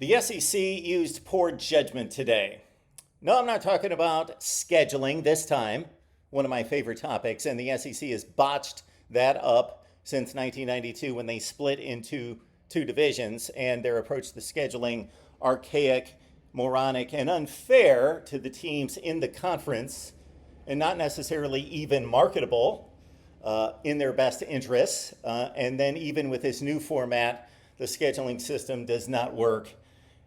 The SEC used poor judgment today. No, I'm not talking about scheduling this time, one of my favorite topics, and the SEC has botched that up since 1992 when they split into two divisions, and their approach to scheduling archaic, moronic, and unfair to the teams in the conference, and not necessarily even marketable in their best interests. And then even with this new format, the scheduling system does not work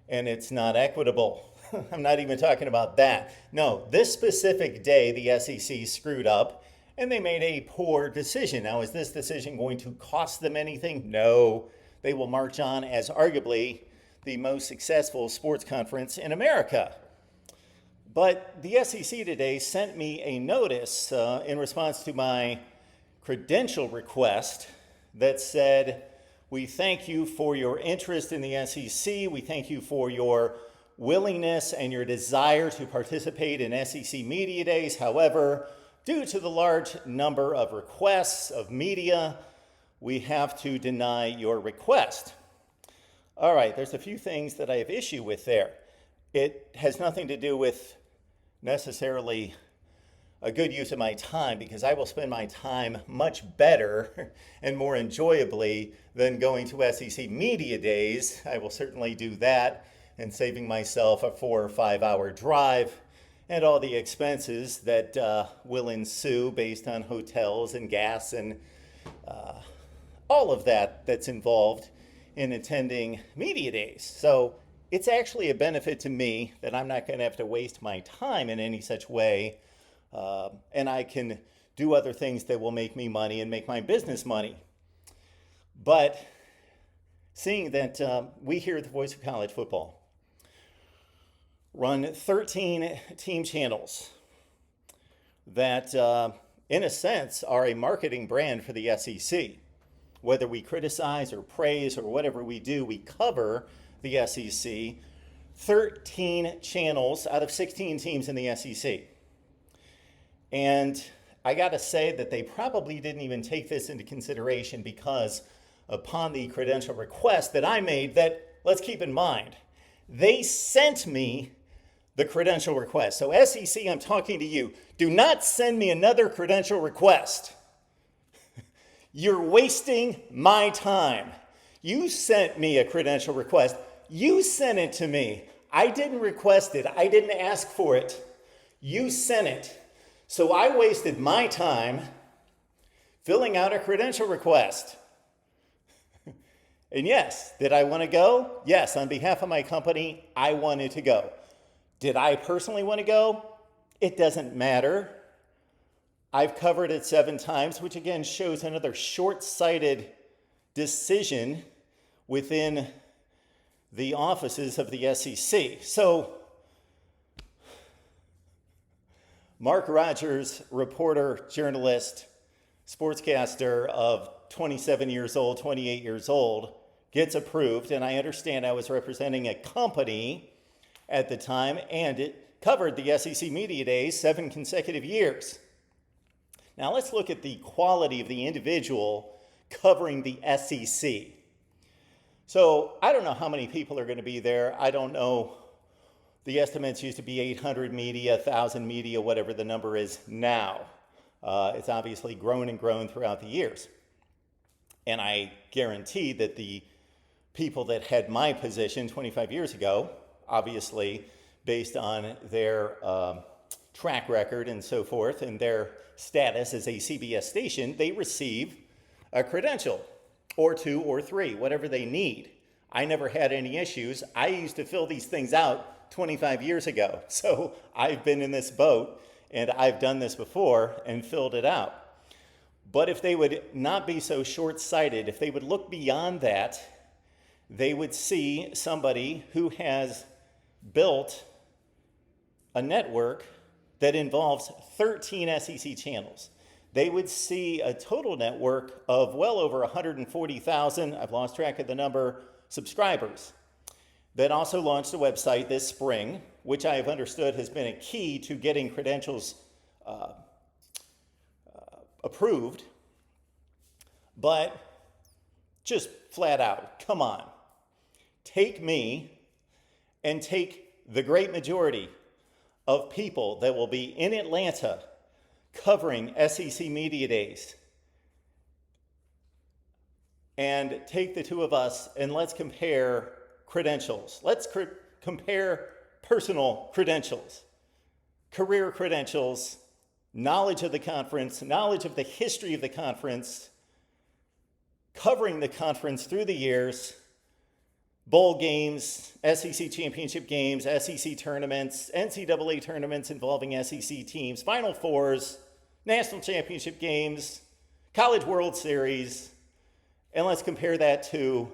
and it's not equitable. I'm not even talking about that. No, this specific day, the SEC screwed up and they made a poor decision. Now, is this decision going to cost them anything? No. They will march on as arguably the most successful sports conference in America. But the SEC today sent me a notice in response to my credential request that said, "We thank you for your interest in the SEC. We thank you for your willingness and your desire to participate in SEC Media Days. However, due to the large number of requests of media, we have to deny your request." All right, there's a few things that I have issue with there. It has nothing to do with necessarily a good use of my time, because I will spend my time much better and more enjoyably than going to SEC Media Days. I will certainly do that, and saving myself a 4 or 5 hour drive and all the expenses that will ensue based on hotels and gas and all of that that's involved in attending Media Days. So it's actually a benefit to me that I'm not going to have to waste my time in any such way. And I can do other things that will make me money and make my business money. But seeing that we here at the Voice of College Football run 13 team channels that, in a sense, are a marketing brand for the SEC. Whether we criticize or praise or whatever we do, we cover the SEC. 13 channels out of 16 teams in the SEC. And I got to say that they probably didn't even take this into consideration, because upon the credential request that I made, that, let's keep in mind, they sent me the credential request. So SEC, I'm talking to you. Do not send me another credential request. You're wasting my time. You sent me a credential request. You sent it to me. I didn't request it. I didn't ask for it. You sent it. So I wasted my time filling out a credential request. And yes, did I want to go? Yes, on behalf of my company, I wanted to go. Did I personally want to go? It doesn't matter. I've covered it 7 times, which again shows another short-sighted decision within the offices of the SEC. So, Mark Rogers, reporter, journalist, sportscaster of 27 years old, 28 years old, gets approved. And I understand I was representing a company at the time, and it covered the SEC Media Days 7 consecutive years. Now let's look at the quality of the individual covering the SEC. So I don't know how many people are going to be there. I don't know. The estimates used to be 800 media, 1,000 media, whatever the number is now. It's obviously grown and grown throughout the years. And I guarantee that the people that had my position 25 years ago, obviously based on their track record and so forth and their status as a CBS station, they receive a credential or 2 or 3, whatever they need. I never had any issues. I used to fill these things out 25 years ago. So I've been in this boat and I've done this before and filled it out. But if they would not be so short-sighted, if they would look beyond that, they would see somebody who has built a network that involves 13 SEC channels. They would see a total network of well over 140,000, I've lost track of the number, subscribers. That also launched a website this spring, which I have understood has been a key to getting credentials approved. But just flat out, come on. Take me and take the great majority of people that will be in Atlanta covering SEC Media Days and take the two of us and let's compare credentials. Let's compare personal credentials, career credentials, knowledge of the conference, knowledge of the history of the conference, covering the conference through the years, bowl games, SEC championship games, SEC tournaments, NCAA tournaments involving SEC teams, Final Fours, national championship games, College World Series, and let's compare that to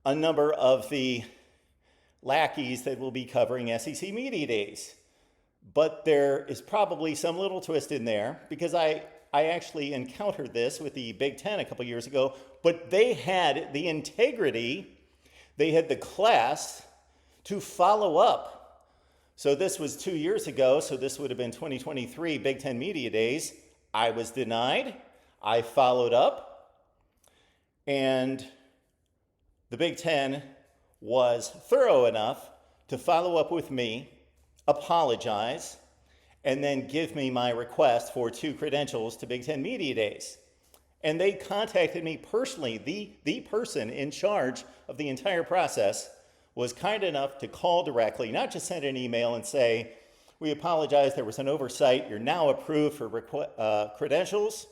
a number of the lackeys that will be covering SEC Media Days. But there is probably some little twist in there because I actually encountered this with the Big Ten a couple years ago, but they had the integrity, they had the class to follow up. So this was 2 years ago, so this would have been 2023 Big Ten Media Days. I was denied. I followed up, and the Big Ten was thorough enough to follow up with me, apologize, and then give me my request for 2 credentials to Big Ten Media Days. And they contacted me personally. The person in charge of the entire process was kind enough to call directly, not just send an email and say, we apologize, there was an oversight, you're now approved for credentials.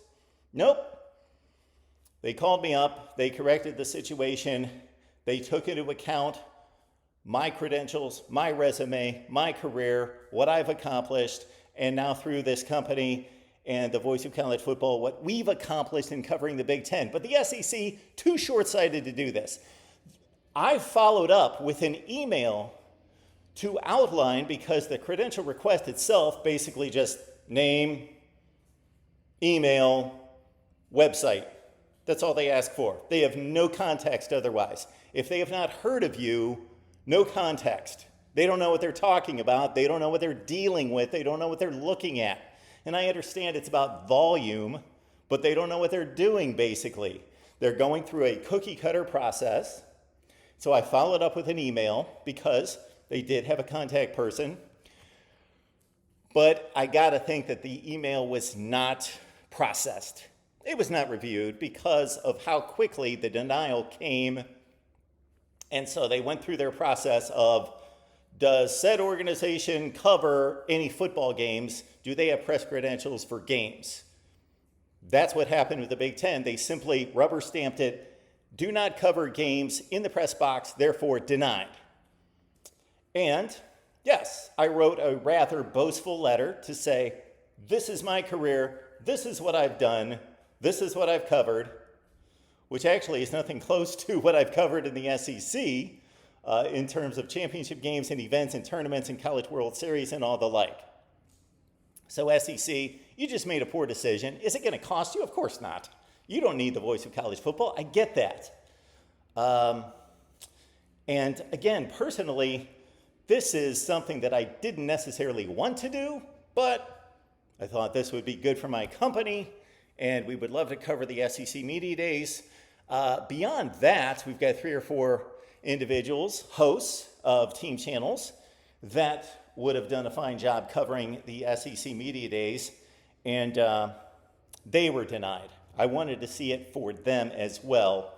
Nope. They called me up, they corrected the situation, they took into account my credentials, my resume, my career, what I've accomplished, and now through this company and the Voice of College Football, what we've accomplished in covering the Big Ten. But the SEC, too short-sighted to do this. I followed up with an email to outline, because the credential request itself basically just name, email, website. That's all they ask for. They have no context otherwise. If they have not heard of you, no context. They don't know what they're talking about. They don't know what they're dealing with. They don't know what they're looking at. And I understand it's about volume, but they don't know what they're doing, basically. They're going through a cookie cutter process. So I followed up with an email because they did have a contact person. But I got to think that the email was not processed. It was not reviewed because of how quickly the denial came. And so they went through their process of, does said organization cover any football games? Do they have press credentials for games? That's what happened with the Big Ten. They simply rubber stamped it, do not cover games in the press box, therefore denied. And yes, I wrote a rather boastful letter to say, this is my career, this is what I've done, this is what I've covered, which actually is nothing close to what I've covered in the SEC in terms of championship games and events and tournaments and College World Series and all the like. So SEC, you just made a poor decision. Is it going to cost you? Of course not. You don't need the Voice of College Football. I get that. And again, personally, this is something that I didn't necessarily want to do, but I thought this would be good for my company, and we would love to cover the SEC Media Days. Beyond that, we've got 3 or 4 individuals, hosts of team channels, that would have done a fine job covering the SEC Media Days, and they were denied. I wanted to see it for them as well.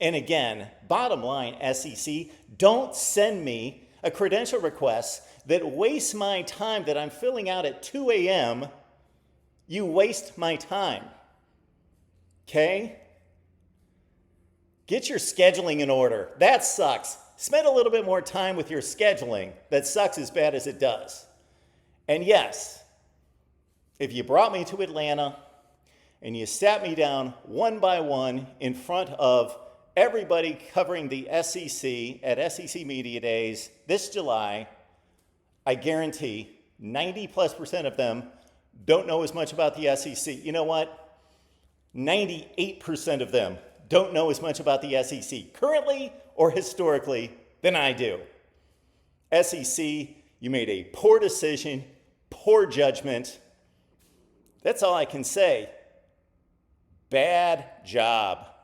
And again, bottom line, SEC, don't send me a credential request that wastes my time that I'm filling out at 2 a.m. You waste my time. Okay? Get your scheduling in order. That sucks. Spend a little bit more time with your scheduling. That sucks as bad as it does. And yes, if you brought me to Atlanta and you sat me down one by one in front of everybody covering the SEC at SEC Media Days this July, I guarantee 90+% of them don't know as much about the SEC. You know what? 98% of them don't know as much about the SEC currently or historically than I do. SEC, you made a poor decision, poor judgment. That's all I can say. Bad job.